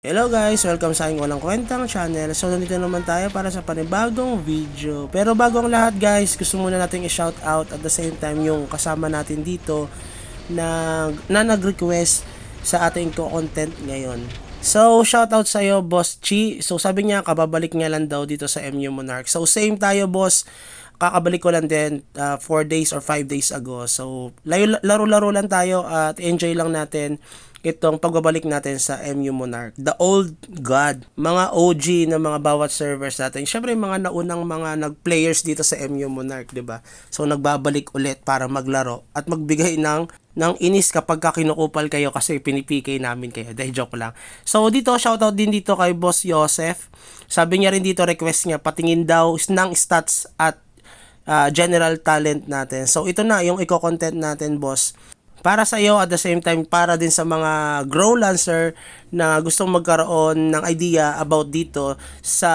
Hello guys! Welcome sa aking walang kwentang channel. So nandito naman tayo para sa panibagong video. Pero bago ang lahat guys, gusto muna nating i-shout out at the same time yung kasama natin dito na nag-request sa ating content ngayon. So shout out sa iyo Boss Chi. So sabi niya kababalik niya lang daw dito sa MU Monarch. So same tayo boss. Kakabalik ko lang din 4 days or 5 days ago. So laro-laro lang tayo at enjoy lang natin itong pagbabalik natin sa MU Monarch. The old god, mga OG na mga bawat servers natin. Syempre mga naunang mga nag-players dito sa MU Monarch, 'di ba? So nagbabalik ulit para maglaro at magbigay ng inis kapag kinukupal kayo kasi pinipikay namin kayo. Dahil joke lang. So dito shoutout din dito kay Boss Joseph. Sabi niya rin dito request niya patingin daw ng stats at general talent natin. So ito na yung i-content natin boss. Para sa iyo at the same time para din sa mga grow lancer na gustong magkaroon ng idea about dito sa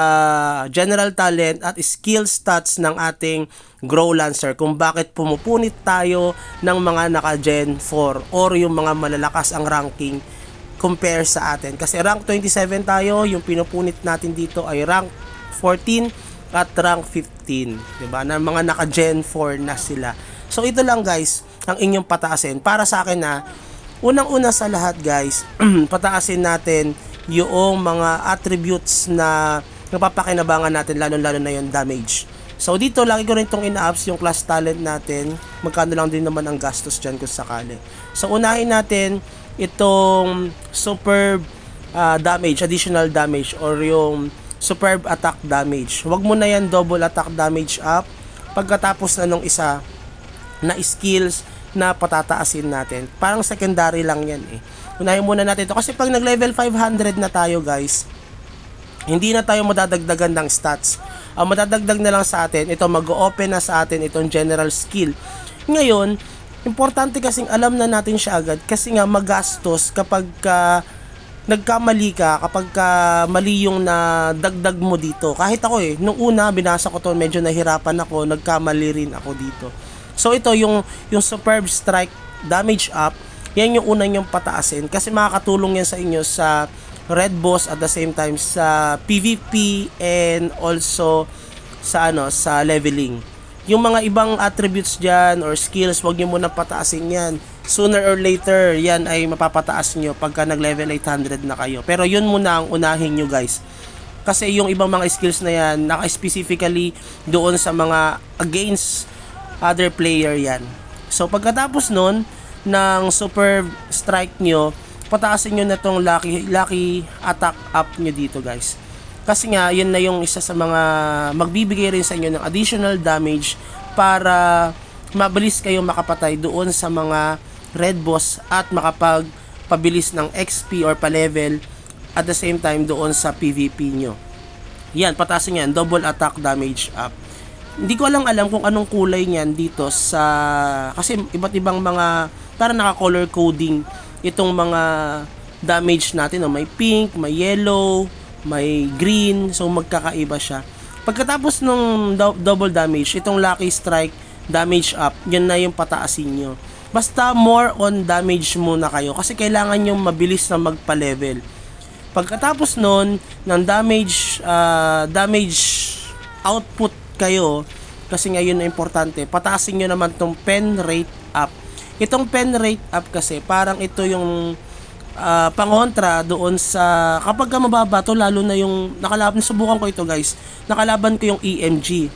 general talent at skill stats ng ating grow lancer kung bakit pumupunit tayo ng mga naka Gen 4 or yung mga malalakas ang ranking compare sa atin. Kasi rank 27 tayo, yung pinupunit natin dito ay rank 14 at rank 15, 'di ba? Na mga naka Gen 4 na sila. So ito lang guys ang inyong pataasin. Para sa akin na unang-una sa lahat guys, pataasin natin yung mga attributes na napapakinabangan natin lalo-lalo na yung damage. So dito lagi ko rin itong ina-ups yung class talent natin. Magkano lang din naman ang gastos dyan kung sakali. So unahin natin itong superb damage, additional damage or yung superb attack damage. Huwag mo na yan double attack damage up pagkatapos na nung isa na skills na patataasin natin. Parang secondary lang yan eh. Unahin muna natin ito kasi pag nag level 500 na tayo guys, hindi na tayo madadagdagan ng stats. Ang madadagdag na lang sa atin, ito mag-open na sa atin itong general skill. Ngayon, importante kasing alam na natin siya agad kasi nga magastos kapag nagkamali ka, kapag mali yung nadagdag mo dito. Kahit ako nung una binasa ko to medyo nahirapan ako, nagkamali rin ako dito. So ito yung superb strike damage up, yan yung unang yung pataasin kasi makakatulong yan sa inyo sa red boss at the same time sa PVP and also sa sa leveling. Yung mga ibang attributes diyan or skills, wag niyo muna pataasin yan. Sooner or later, yan ay mapapataas niyo pagka nag-level 800 na kayo. Pero yun muna ang unahin niyo guys. Kasi yung ibang mga skills na yan, naka-specifically doon sa mga against other player yan. So pagkatapos nun ng super strike nyo, pataasin nyo na tong lucky attack up nyo dito guys. Kasi nga yun na yung isa sa mga magbibigay rin sa inyo ng additional damage para mabilis kayo makapatay doon sa mga red boss at makapagpabilis ng XP or pa-level at the same time doon sa PVP nyo. Yan, pataasin yan, double attack damage up. Hindi ko alam kung anong kulay niyan dito sa kasi iba't ibang mga parang naka-color coding itong mga damage natin, may pink, may yellow, may green, so magkakaiba siya. Pagkatapos ng double damage, itong lucky strike damage up, yan na yung pataasin nyo. Basta more on damage muna kayo kasi kailangan nyo mabilis na magpa-level. Pagkatapos nun ng damage output kayo, kasi ngayon na importante, pataasin nyo naman tong pen rate up. Itong pen rate up kasi parang ito yung pangontra doon sa kapag mababa to, lalo na yung nakalaban, subukan ko ito guys, nakalaban ko yung EMG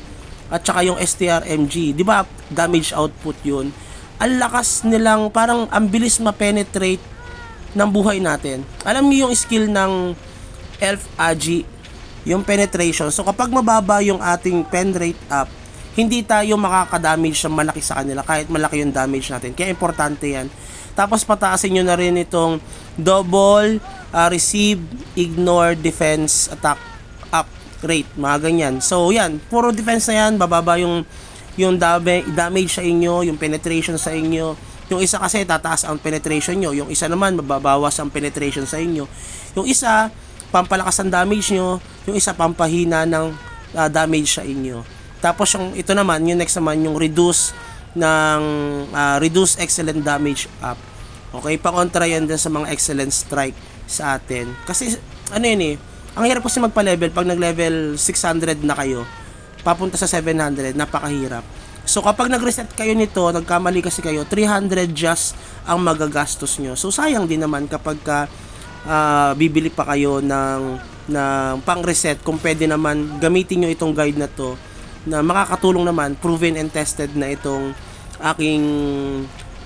at saka yung STRMG, di ba damage output yun, ang lakas nilang, parang ang bilis ma-penetrate ng buhay natin. Alam niyo yung skill ng Elf Agi, yung penetration. So kapag mababa yung ating pen rate up, hindi tayo makaka-damage ng malaki sa kanila kahit malaki yung damage natin. Kaya importante yan. Tapos pataasin nyo na rin itong double receive, ignore, defense, attack up rate. Mga ganyan. So yan, puro defense na yan. Bababa yung damage sa inyo, yung penetration sa inyo. Yung isa kasi tataas ang penetration nyo. Yung isa naman mababawas ang penetration sa inyo. Yung isa pampalakas ang damage nyo, yung isa pampahina ng damage sa inyo. Tapos yung ito naman, yung next naman yung reduce excellent damage up. Okay, pa-kontra yan din sa mga excellent strike sa atin. Kasi ano yun eh, ang hirap kasi magpa-level pag nag-level 600 na kayo, papunta sa 700, napakahirap. So kapag nag-reset kayo nito, nagkamali kasi kayo, 300 just ang magagastos nyo. So sayang din naman kapag bibili pa kayo ng pang-reset, kung pwede naman gamitin nyo itong guide na to na makakatulong naman, proven and tested na itong aking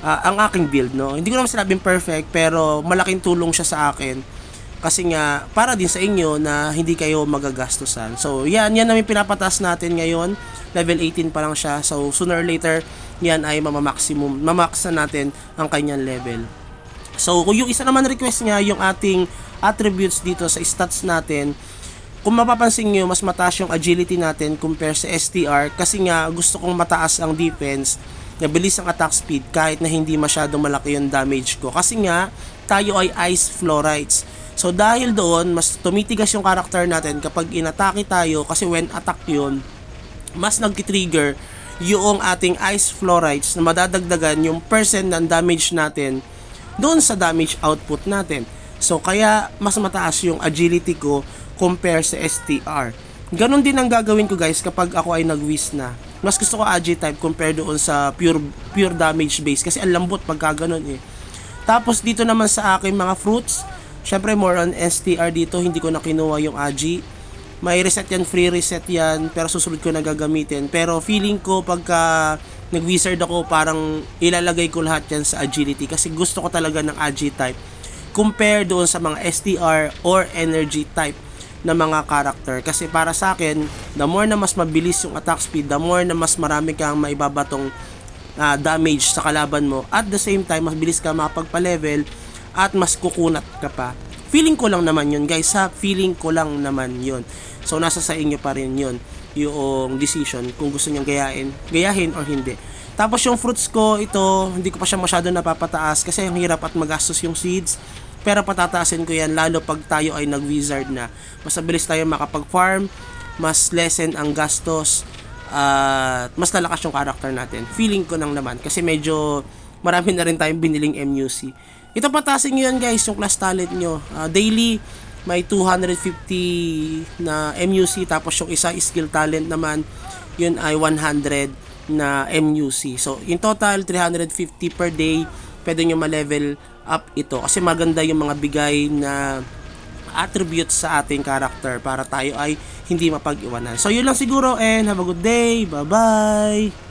ang aking build, no. Hindi ko naman sinabing perfect, pero malaking tulong siya sa akin kasi nga para din sa inyo na hindi kayo magagastusan. So yan namin pinapataas natin ngayon. Level 18 pa lang siya. So sooner or later yan ay mamax na natin ang kanyang level. So yung isa naman request niya, yung ating attributes dito sa stats natin, kung mapapansin nyo, mas mataas yung agility natin compare sa STR kasi nga gusto kong mataas ang defense, bilis ang attack speed kahit na hindi masyadong malaki yung damage ko kasi nga tayo ay ice fluorides. So dahil doon, mas tumitigas yung character natin kapag inatake tayo kasi when attack yun, mas nag-trigger yung ating ice fluorides na madadagdagan yung percent ng damage natin doon sa damage output natin. So kaya mas mataas yung agility ko compare sa STR. Ganon din ang gagawin ko guys kapag ako ay nag-whiz na. Mas gusto ko AG type compare doon sa pure damage base kasi ang lambot pagka ganon eh. Tapos dito naman sa aking mga fruits, syempre more on STR dito, hindi ko na kinuha yung AG. May reset yan, free reset yan, pero susunod ko na gagamitin. Pero feeling ko pagka nag-wizard ako, parang ilalagay ko lahat yan sa agility kasi gusto ko talaga ng AG type compare doon sa mga STR or energy type na mga character. Kasi para sa akin, the more na mas mabilis yung attack speed, the more na mas marami kang maibabatong damage sa kalaban mo, at the same time mas bilis ka makapagpa-level at mas kukunat ka pa. Feeling ko lang naman yun guys ha, feeling ko lang naman yun. So nasa sa inyo pa rin yun yung decision kung gusto nyong gayahin or hindi. Tapos yung fruits ko, ito hindi ko pa siya masyado napapataas kasi ang hirap at magastos yung seeds, pero patataasin ko yan lalo pag tayo ay nag-wizard na. Mas mabilis tayo makapag-farm, mas lessen ang gastos, at mas lalakas yung character natin. Feeling ko nang naman kasi medyo marami na rin tayong biniling MUC. Ito patasin nyo yan guys, yung class talent nyo. Daily may 250 na MUC, tapos yung isa skill talent naman, yun ay 100 na MUC. So in total 350 per day pwede nyo ma-level up ito kasi maganda yung mga bigay na attributes sa ating character para tayo ay hindi mapag-iwanan. So yun lang siguro and have a good day. Bye bye.